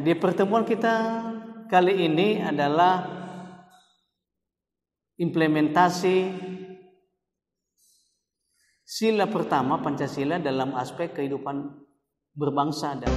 di pertemuan kita kali ini adalah implementasi sila pertama Pancasila dalam aspek kehidupan berbangsa dan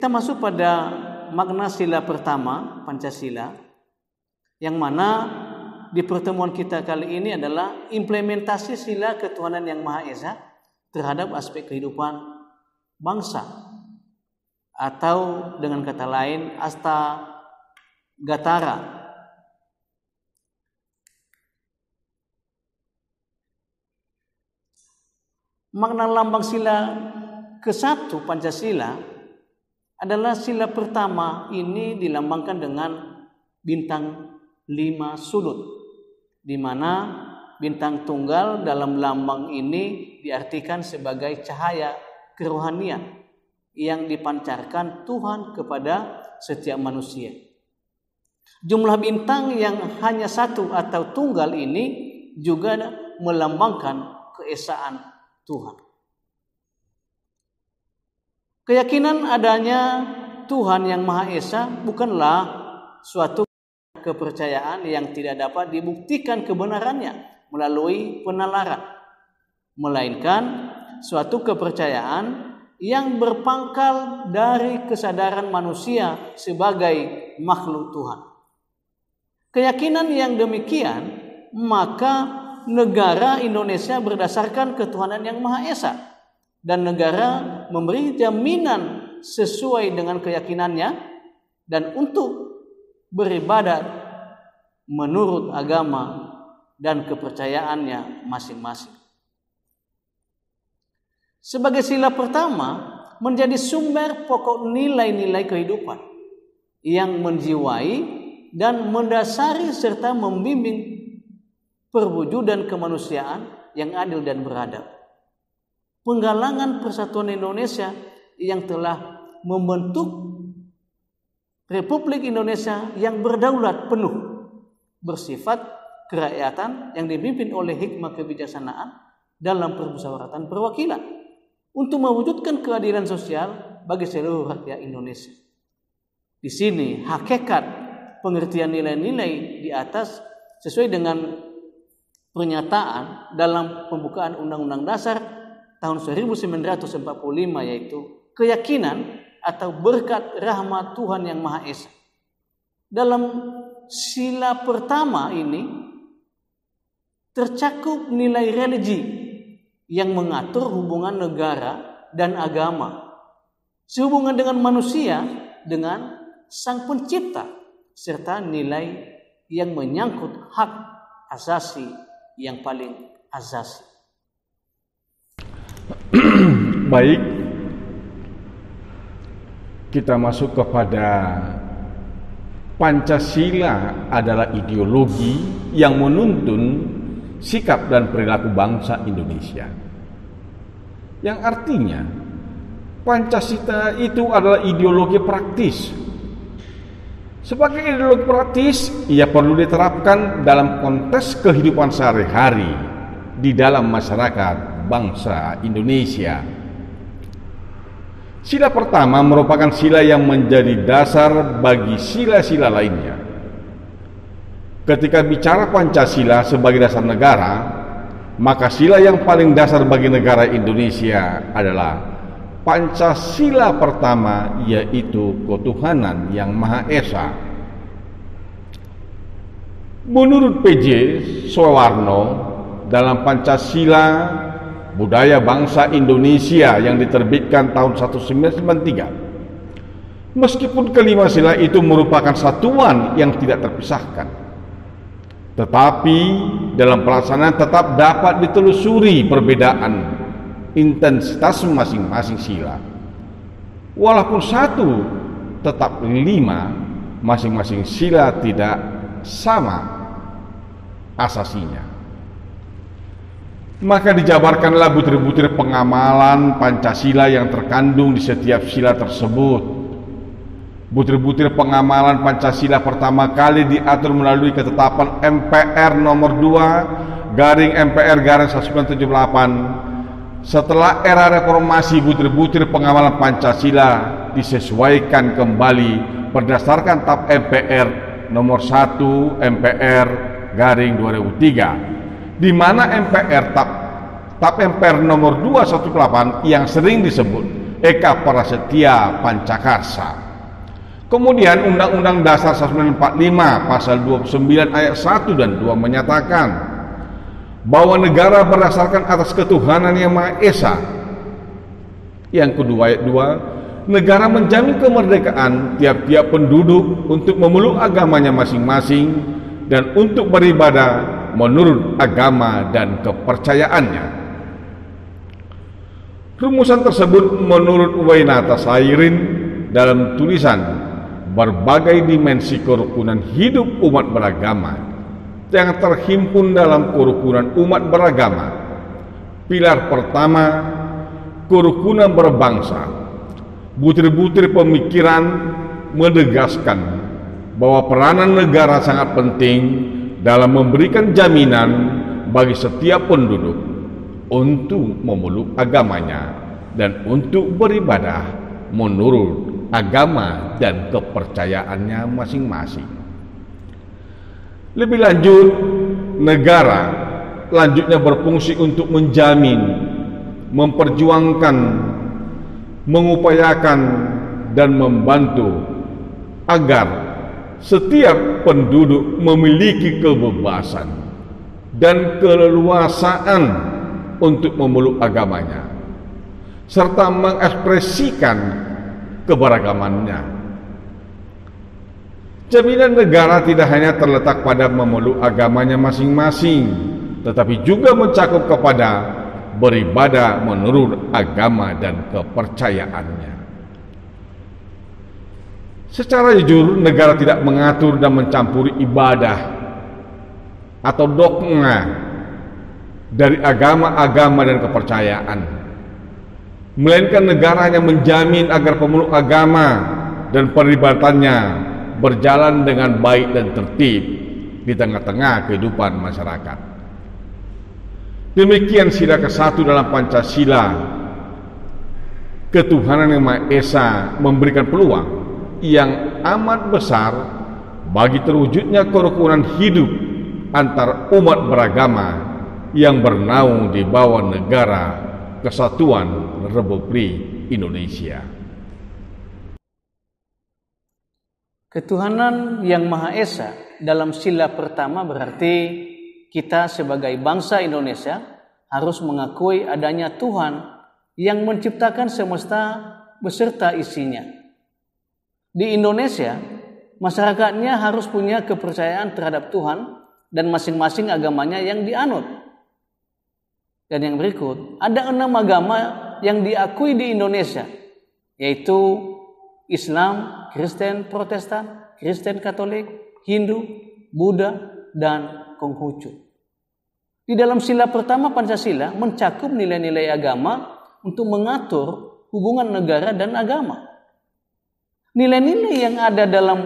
kita masuk pada makna sila pertama Pancasila, yang mana di pertemuan kita kali ini adalah implementasi sila ketuhanan yang Maha Esa terhadap aspek kehidupan bangsa, atau dengan kata lain Asta Gatara. Makna lambang sila ke-1 Pancasila adalah sila pertama ini dilambangkan dengan bintang 5 sudut, di mana bintang tunggal dalam lambang ini diartikan sebagai cahaya kerohanian yang dipancarkan Tuhan kepada setiap manusia. Jumlah bintang yang hanya satu atau tunggal ini juga melambangkan keesaan Tuhan. Keyakinan adanya Tuhan yang Maha Esa bukanlah suatu kepercayaan yang tidak dapat dibuktikan kebenarannya melalui penalaran, melainkan suatu kepercayaan yang berpangkal dari kesadaran manusia sebagai makhluk Tuhan. Keyakinan yang demikian, maka negara Indonesia berdasarkan ketuhanan yang Maha Esa, dan negara memberi jaminan sesuai dengan keyakinannya dan untuk beribadat menurut agama dan kepercayaannya masing-masing. Sebagai sila pertama menjadi sumber pokok nilai-nilai kehidupan yang menjiwai dan mendasari serta membimbing perwujudan kemanusiaan yang adil dan beradab. Penggalangan persatuan Indonesia yang telah membentuk Republik Indonesia yang berdaulat penuh, bersifat kerakyatan yang dipimpin oleh hikmah kebijaksanaan dalam permusyawaratan perwakilan untuk mewujudkan keadilan sosial bagi seluruh rakyat Indonesia. Di sini hakikat pengertian nilai-nilai di atas sesuai dengan pernyataan dalam pembukaan Undang-Undang Dasar tahun 1945, yaitu keyakinan atau berkat rahmat Tuhan yang Maha Esa. Dalam sila pertama ini tercakup nilai religi yang mengatur hubungan negara dan agama, sehubungan dengan manusia dengan Sang Pencipta, serta nilai yang menyangkut hak asasi yang paling asasi. Baik, kita masuk kepada Pancasila adalah ideologi yang menuntun sikap dan perilaku bangsa Indonesia, yang artinya Pancasila itu adalah ideologi praktis. Sebagai ideologi praktis, ia perlu diterapkan dalam konteks kehidupan sehari-hari di dalam masyarakat bangsa Indonesia. Sila pertama merupakan sila yang menjadi dasar bagi sila-sila lainnya. Ketika bicara Pancasila sebagai dasar negara, maka sila yang paling dasar bagi negara Indonesia adalah Pancasila pertama, yaitu ketuhanan yang Maha Esa. Menurut P.J. Soewarno, dalam Pancasila Budaya Bangsa Indonesia yang diterbitkan tahun 1993, meskipun kelima sila itu merupakan satuan yang tidak terpisahkan, tetapi dalam pelaksanaan tetap dapat ditelusuri perbedaan intensitas masing-masing sila. Walaupun satu, tetap 5, masing-masing sila tidak sama asasinya. Maka dijabarkanlah butir-butir pengamalan Pancasila yang terkandung di setiap sila tersebut. Butir-butir pengamalan Pancasila pertama kali diatur melalui ketetapan MPR nomor 2 garing MPR garing 1978. Setelah era reformasi, butir-butir pengamalan Pancasila disesuaikan kembali berdasarkan TAP MPR nomor 1 MPR garing 2003, di mana TAP MPR nomor 218 yang sering disebut Eka Prasetya Pancakarsa. Kemudian Undang-Undang Dasar 1945 pasal 29 ayat 1 dan 2 menyatakan bahwa negara berdasarkan atas ketuhanan yang Maha Esa. Yang kedua ayat 2, negara menjamin kemerdekaan tiap-tiap penduduk untuk memeluk agamanya masing-masing dan untuk beribadah menurut agama dan kepercayaannya. Rumusan tersebut menurut Wainata Sairin dalam tulisan Berbagai Dimensi Kerukunan Hidup Umat Beragama yang terhimpun dalam kerukunan umat beragama. Pilar pertama, kerukunan berbangsa. Butir-butir pemikiran menegaskan bahwa peranan negara sangat penting dalam memberikan jaminan bagi setiap penduduk untuk memeluk agamanya dan untuk beribadah menurut agama dan kepercayaannya masing-masing. Lebih lanjut, negara lanjutnya berfungsi untuk menjamin, memperjuangkan, mengupayakan, dan membantu agar setiap penduduk memiliki kebebasan dan keleluasaan untuk memeluk agamanya, serta mengekspresikan keberagamannya. Jaminan negara tidak hanya terletak pada memeluk agamanya masing-masing, tetapi juga mencakup kepada beribadah menurut agama dan kepercayaannya. Secara jujur, negara tidak mengatur dan mencampuri ibadah atau dogma dari agama-agama dan kepercayaan, melainkan negara hanya menjamin agar pemeluk agama dan peribadatannya berjalan dengan baik dan tertib di tengah-tengah kehidupan masyarakat. Demikian sila ke-1 dalam Pancasila. Ketuhanan yang Maha Esa memberikan peluang yang amat besar bagi terwujudnya kerukunan hidup antar umat beragama yang bernaung di bawah negara Kesatuan Republik Indonesia. Ketuhanan yang Maha Esa dalam sila pertama berarti kita sebagai bangsa Indonesia harus mengakui adanya Tuhan yang menciptakan semesta beserta isinya. Di Indonesia, masyarakatnya harus punya kepercayaan terhadap Tuhan dan masing-masing agamanya yang dianut. Dan yang berikut, ada 6 agama yang diakui di Indonesia, yaitu Islam, Kristen Protestan, Kristen Katolik, Hindu, Buddha, dan Konghucu. Di dalam sila pertama Pancasila mencakup nilai-nilai agama untuk mengatur hubungan negara dan agama. Nilai-nilai yang ada dalam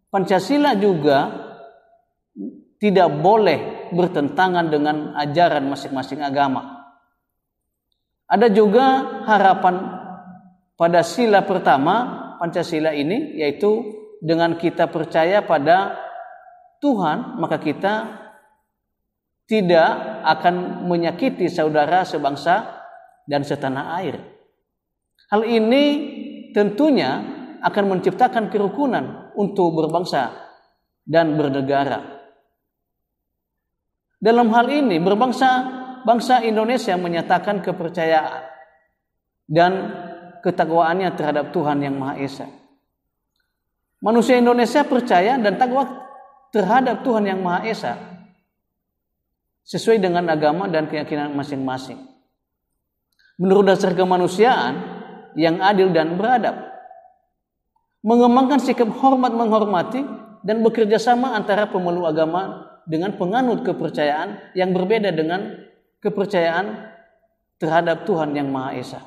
Pancasila juga tidak boleh bertentangan dengan ajaran masing-masing agama. Ada juga harapan pada sila pertama Pancasila ini, yaitu dengan kita percaya pada Tuhan, maka kita tidak akan menyakiti saudara sebangsa dan setanah air. Hal ini tentunya akan menciptakan kerukunan untuk berbangsa dan bernegara. Dalam hal ini, bangsa Indonesia menyatakan kepercayaan dan ketakwaannya terhadap Tuhan yang Maha Esa. Manusia Indonesia percaya dan takwa terhadap Tuhan yang Maha Esa sesuai dengan agama dan keyakinan masing-masing. Menurut dasar kemanusiaan, yang adil dan beradab. Mengembangkan sikap hormat menghormati dan bekerja sama antara pemeluk agama dengan penganut kepercayaan yang berbeda dengan kepercayaan terhadap Tuhan yang Maha Esa.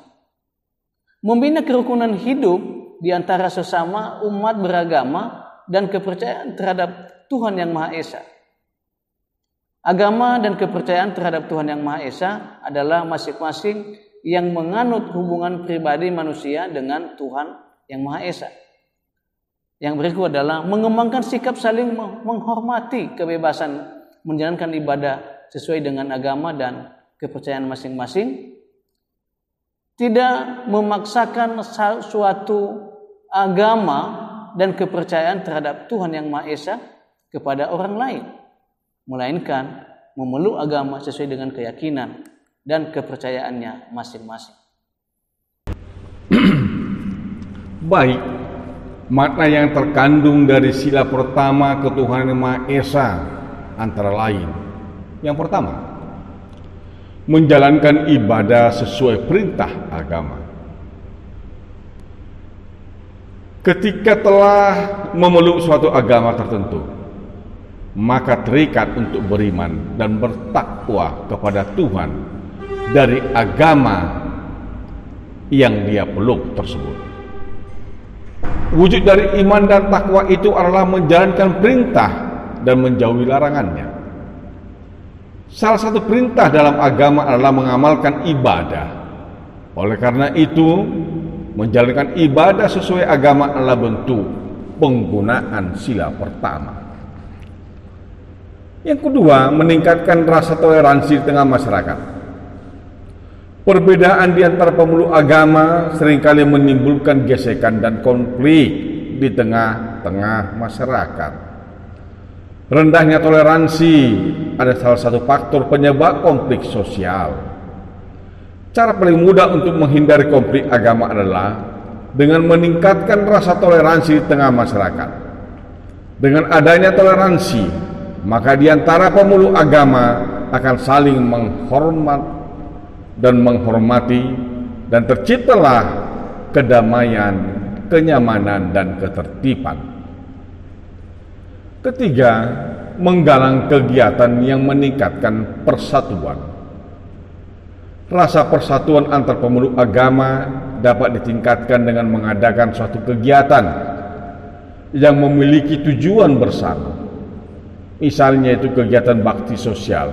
Membina kerukunan hidup di antara sesama umat beragama dan kepercayaan terhadap Tuhan yang Maha Esa. Agama dan kepercayaan terhadap Tuhan yang Maha Esa adalah masing-masing yang menganut hubungan pribadi manusia dengan Tuhan yang Maha Esa. Yang berikut adalah mengembangkan sikap saling menghormati kebebasan menjalankan ibadah sesuai dengan agama dan kepercayaan masing-masing. Tidak memaksakan suatu agama dan kepercayaan terhadap Tuhan yang Maha Esa kepada orang lain, melainkan memeluk agama sesuai dengan keyakinan dan kepercayaannya masing-masing. Baik, makna yang terkandung dari sila pertama ketuhanan yang Maha Esa antara lain: yang pertama, menjalankan ibadah sesuai perintah agama. Ketika telah memeluk suatu agama tertentu, maka terikat untuk beriman dan bertakwa kepada Tuhan dari agama yang dia peluk tersebut. Wujud dari iman dan takwa itu adalah menjalankan perintah dan menjauhi larangannya. Salah satu perintah dalam agama adalah mengamalkan ibadah. Oleh karena itu, menjalankan ibadah sesuai agama adalah bentuk penggunaan sila pertama. Yang kedua, meningkatkan rasa toleransi di tengah masyarakat. Perbedaan di antara pemeluk agama seringkali menimbulkan gesekan dan konflik di tengah-tengah masyarakat. Rendahnya toleransi adalah salah satu faktor penyebab konflik sosial. Cara paling mudah untuk menghindari konflik agama adalah dengan meningkatkan rasa toleransi di tengah masyarakat. Dengan adanya toleransi, maka di antara pemeluk agama akan saling menghormati dan terciptalah kedamaian, kenyamanan dan ketertiban. Ketiga, menggalang kegiatan yang meningkatkan persatuan. Rasa persatuan antar pemeluk agama dapat ditingkatkan dengan mengadakan suatu kegiatan yang memiliki tujuan bersama. Misalnya itu kegiatan bakti sosial,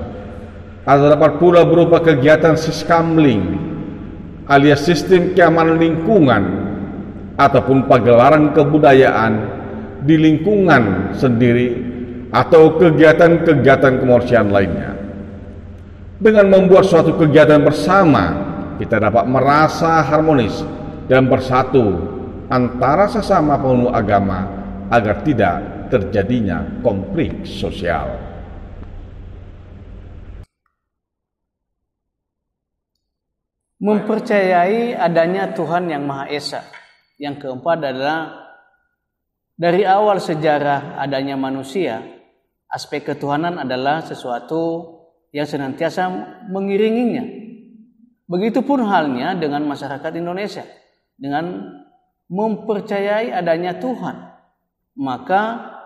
atau dapat pula berupa kegiatan siskamling alias sistem keamanan lingkungan, ataupun pagelaran kebudayaan di lingkungan sendiri atau kegiatan-kegiatan kemanusiaan lainnya. Dengan membuat suatu kegiatan bersama, kita dapat merasa harmonis dan bersatu antara sesama pemeluk agama agar tidak terjadinya konflik sosial. Mempercayai adanya Tuhan yang Maha Esa. Yang keempat adalah dari awal sejarah adanya manusia, aspek ketuhanan adalah sesuatu yang senantiasa mengiringinya. Begitupun halnya dengan masyarakat Indonesia. Dengan mempercayai adanya Tuhan, maka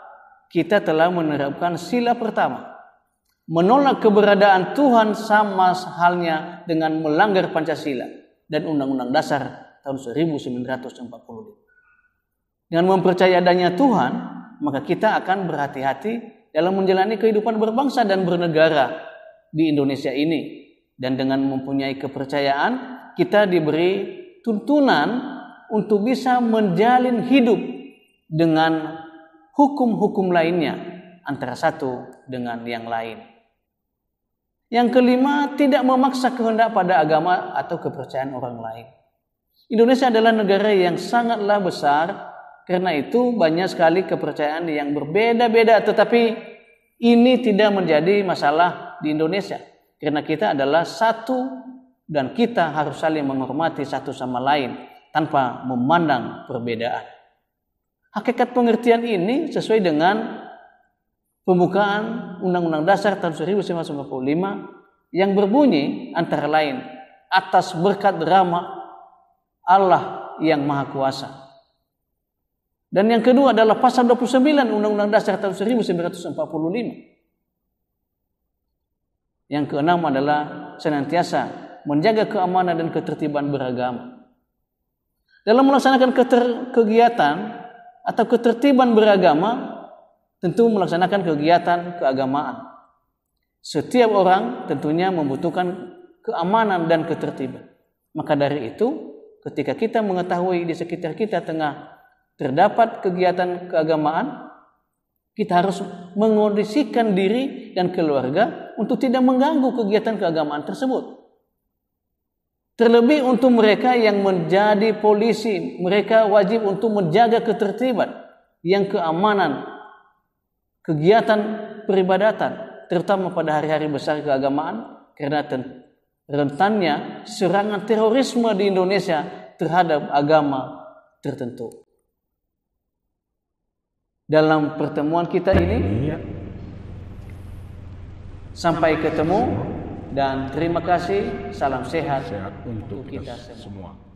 kita telah menerapkan sila pertama. Menolak keberadaan Tuhan sama halnya dengan melanggar Pancasila dan Undang-Undang Dasar tahun 1945. Dengan mempercayai adanya Tuhan, maka kita akan berhati-hati dalam menjalani kehidupan berbangsa dan bernegara di Indonesia ini. Dan dengan mempunyai kepercayaan, kita diberi tuntunan untuk bisa menjalin hidup dengan hukum-hukum lainnya antara satu dengan yang lain. Yang kelima, tidak memaksa kehendak pada agama atau kepercayaan orang lain. Indonesia adalah negara yang sangatlah besar, karena itu banyak sekali kepercayaan yang berbeda-beda, tetapi ini tidak menjadi masalah di Indonesia, karena kita adalah satu dan kita harus saling menghormati satu sama lain tanpa memandang perbedaan. Hakikat pengertian ini sesuai dengan pembukaan Undang-Undang Dasar tahun 1945 yang berbunyi antara lain, atas berkat rahmat Allah yang Maha Kuasa. Dan yang kedua adalah pasal 29 Undang-Undang Dasar tahun 1945. Yang keenam adalah senantiasa menjaga keamanan dan ketertiban beragama. Dalam melaksanakan kegiatan atau ketertiban beragama, tentu melaksanakan kegiatan keagamaan. Setiap orang tentunya membutuhkan keamanan dan ketertiban. Maka dari itu, ketika kita mengetahui di sekitar kita tengah terdapat kegiatan keagamaan, kita harus mengondisikan diri dan keluarga untuk tidak mengganggu kegiatan keagamaan tersebut. Terlebih untuk mereka yang menjadi polisi, mereka wajib untuk menjaga ketertiban, yang keamanan, kegiatan peribadatan, terutama pada hari-hari besar keagamaan, karena rentannya serangan terorisme di Indonesia terhadap agama tertentu. Dalam pertemuan kita ini, sampai ketemu dan terima kasih. Salam sehat untuk kita semua.